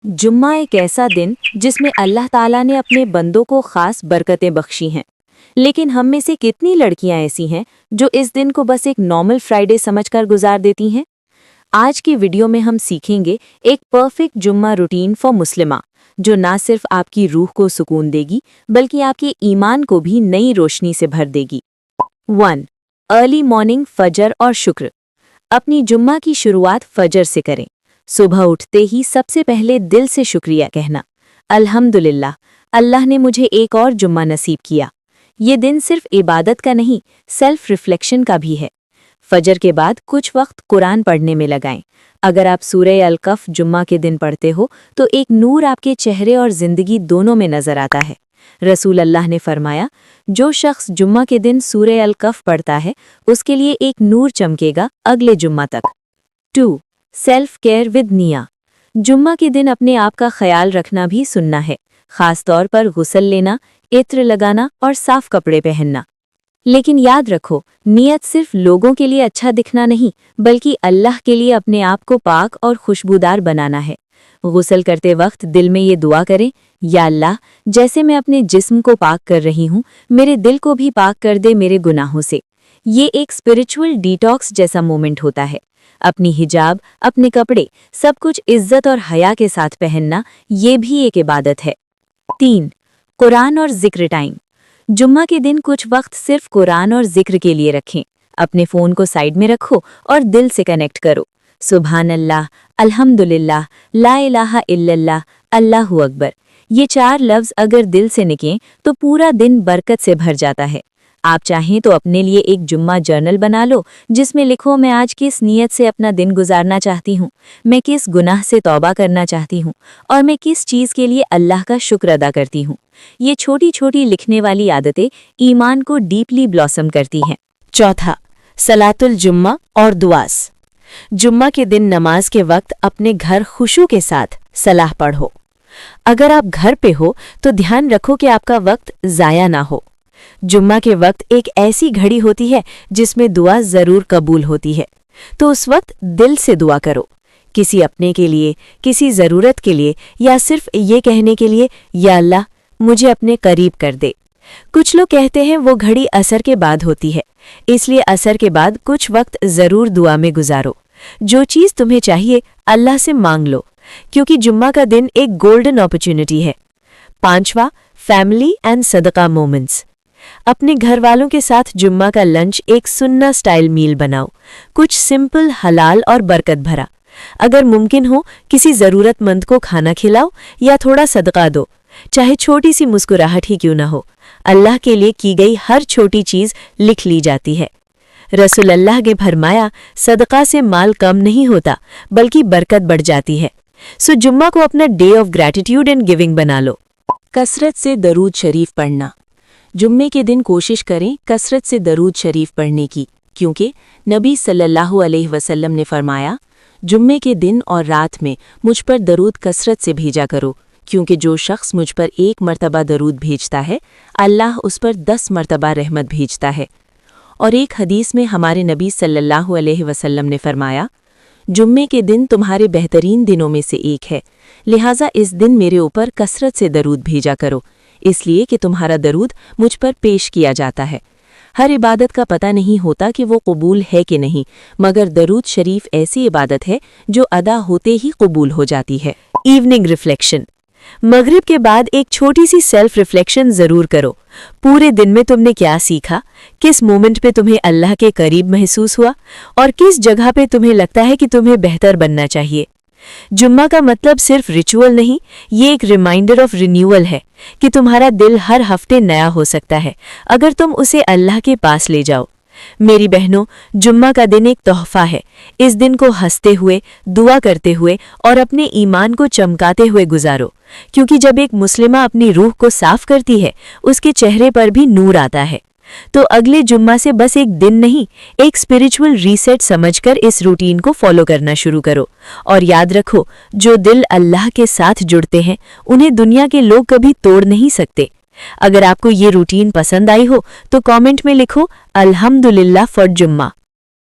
जुम्मा एक ऐसा दिन जिसमें अल्लाह ताला ने अपने बंदों को खास बरकतें बख्शी हैं। लेकिन हम में से कितनी लड़कियां ऐसी हैं जो इस दिन को बस एक नॉर्मल फ्राइडे समझकर गुजार देती हैं। आज की वीडियो में हम सीखेंगे एक परफेक्ट जुम्मा रूटीन फॉर मुस्लिमा, जो ना सिर्फ आपकी रूह को सुकून देगी बल्कि आपके ईमान को भी नई रोशनी से भर देगी। 1. अर्ली मॉर्निंग फजर और शुक्र। अपनी जुम्मा की शुरुआत फजर से करें। सुबह उठते ही सबसे पहले दिल से शुक्रिया कहना, अल्हम्दुलिल्लाह, अल्लाह ने मुझे एक और जुम्मा नसीब किया। ये दिन सिर्फ इबादत का नहीं, सेल्फ रिफ्लेक्शन का भी है। फजर के बाद कुछ वक्त कुरान पढ़ने में लगाएं। अगर आप सूरह अल-कफ जुम्मा के दिन पढ़ते हो तो एक नूर आपके चेहरे और जिंदगी दोनों में नजर आता है। रसूल अल्लाह ने फरमाया, जो शख्स जुम्मा के दिन सूरह अल-कफ पढ़ता है उसके लिए एक नूर चमकेगा अगले जुम्मा तक। 2. सेल्फ केयर विद निया। जुम्मा के दिन अपने आप का ख्याल रखना भी सुन्ना है, खास तौर पर गुस्ल लेना, इत्र लगाना और साफ कपड़े पहनना। लेकिन याद रखो, नियत सिर्फ लोगों के लिए अच्छा दिखना नहीं बल्कि अल्लाह के लिए अपने आप को पाक और खुशबूदार बनाना है। गुस्ल करते वक्त दिल में ये दुआ करें, या अल्लाह, जैसे मैं अपने जिस्म को पाक कर रही हूँ, मेरे दिल को भी पाक कर दे मेरे गुनाहों से। ये एक स्पिरिचुअल डिटॉक्स जैसा मोमेंट होता है। अपनी हिजाब, अपने कपड़े, सब कुछ इज्जत और हया के साथ पहनना, ये भी एक इबादत है। 3. कुरान और जिक्र टाइम। जुम्मा के दिन कुछ वक्त सिर्फ कुरान और जिक्र के लिए रखें। अपने फ़ोन को साइड में रखो और दिल से कनेक्ट करो। सुभान अल्लाह, अल्हम्दुलिल्लाह, ला इलाहा इल्लल्लाह, अल्लाहु अकबर। ये 4 लफ्ज़ अगर दिल से निकलें तो पूरा दिन बरकत से भर जाता है। आप चाहें तो अपने लिए एक जुम्मा जर्नल बना लो, जिसमें लिखो, मैं आज किस नीयत से अपना दिन गुजारना चाहती हूँ, मैं किस गुनाह से तौबा करना चाहती हूँ और मैं किस चीज़ के लिए अल्लाह का शुक्र अदा करती हूँ। ये छोटी छोटी लिखने वाली आदतें ईमान को डीपली ब्लॉसम करती हैं। 4. सलातुल जुम्मा और दुआस। जुम्मा के दिन नमाज के वक्त अपने घर खुशू के साथ सलाह पढ़ो। अगर आप घर पे हो तो ध्यान रखो कि आपका वक्त ज़ाया ना हो। जुम्मा के वक्त एक ऐसी घड़ी होती है जिसमें दुआ ज़रूर कबूल होती है, तो उस वक्त दिल से दुआ करो, किसी अपने के लिए, किसी ज़रूरत के लिए, या सिर्फ ये कहने के लिए, या अल्लाह, मुझे अपने करीब कर दे। कुछ लोग कहते हैं वो घड़ी असर के बाद होती है, इसलिए असर के बाद कुछ वक्त ज़रूर दुआ में गुजारो। जो चीज़ तुम्हें चाहिए अल्लाह से मांग लो, क्योंकि जुम्मा का दिन एक गोल्डन अपॉर्चुनिटी है। 5. फैमिली एंड सदका मोमेंट्स। अपने घर वालों के साथ जुम्मा का लंच एक सुन्ना स्टाइल मील बनाओ, कुछ सिंपल, हलाल और बरकत भरा। अगर मुमकिन हो किसी ज़रूरतमंद को खाना खिलाओ या थोड़ा सदका दो, चाहे छोटी सी मुस्कुराहट ही क्यों ना हो। अल्लाह के लिए की गई हर छोटी चीज़ लिख ली जाती है। रसूल अल्लाह ने फरमाया, सदका से माल कम नहीं होता बल्कि बरकत बढ़ जाती है। सो जुम्मा को अपना day of gratitude and giving बना लो। कसरत से दरूद शरीफ पढ़ना। जुम्मे के दिन कोशिश करें कसरत से दरूद शरीफ पढ़ने की, क्योंकि नबी सल्लल्लाहु अलैहि वसल्लम ने फरमाया, जुम्मे के दिन और रात में मुझ पर दरूद कसरत से भेजा करो, क्योंकि जो शख्स मुझ पर 1 मरतबा दरूद भेजता है, अल्लाह उस पर 10 मरतबा रहमत भेजता है। और एक हदीस में हमारे नबी सल्लल्लाहु अलैहि वसल्लम ने फरमाया, जुम्मे के दिन तुम्हारे बेहतरीन दिनों में से एक है, लिहाजा इस दिन मेरे ऊपर कसरत से दरूद भेजा करो, इसलिए कि तुम्हारा दरूद मुझ पर पेश किया जाता है। हर इबादत का पता नहीं होता कि वो कबूल है कि नहीं, मगर दरूद शरीफ ऐसी इबादत है जो अदा होते ही कबूल हो जाती है। Evening reflection. मगरिब के बाद एक छोटी सी सेल्फ रिफ्लेक्शन ज़रूर करो। पूरे दिन में तुमने क्या सीखा, किस मोमेंट पे तुम्हें अल्लाह के करीब महसूस हुआ और किस जगह पे तुम्हें लगता है कि तुम्हें बेहतर बनना चाहिए। जुम्मा का मतलब सिर्फ रिचुअल नहीं, ये एक रिमाइंडर ऑफ रिन्यूअल है कि तुम्हारा दिल हर हफ्ते नया हो सकता है अगर तुम उसे अल्लाह के पास ले जाओ। मेरी बहनों, जुम्मा का दिन एक तोहफा है। इस दिन को हंसते हुए, दुआ करते हुए और अपने ईमान को चमकाते हुए गुजारो, क्योंकि जब एक मुस्लिमा अपनी रूह को साफ करती है, उसके चेहरे पर भी नूर आता है। तो अगले जुम्मा से बस एक दिन नहीं, एक स्पिरिचुअल रीसेट समझकर इस रूटीन को फॉलो करना शुरू करो। और याद रखो, जो दिल अल्लाह के साथ जुड़ते हैं उन्हें दुनिया के लोग कभी तोड़ नहीं सकते। अगर आपको ये रूटीन पसंद आई हो तो कमेंट में लिखो, अल्हम्दुलिल्लाह फॉर जुम्मा।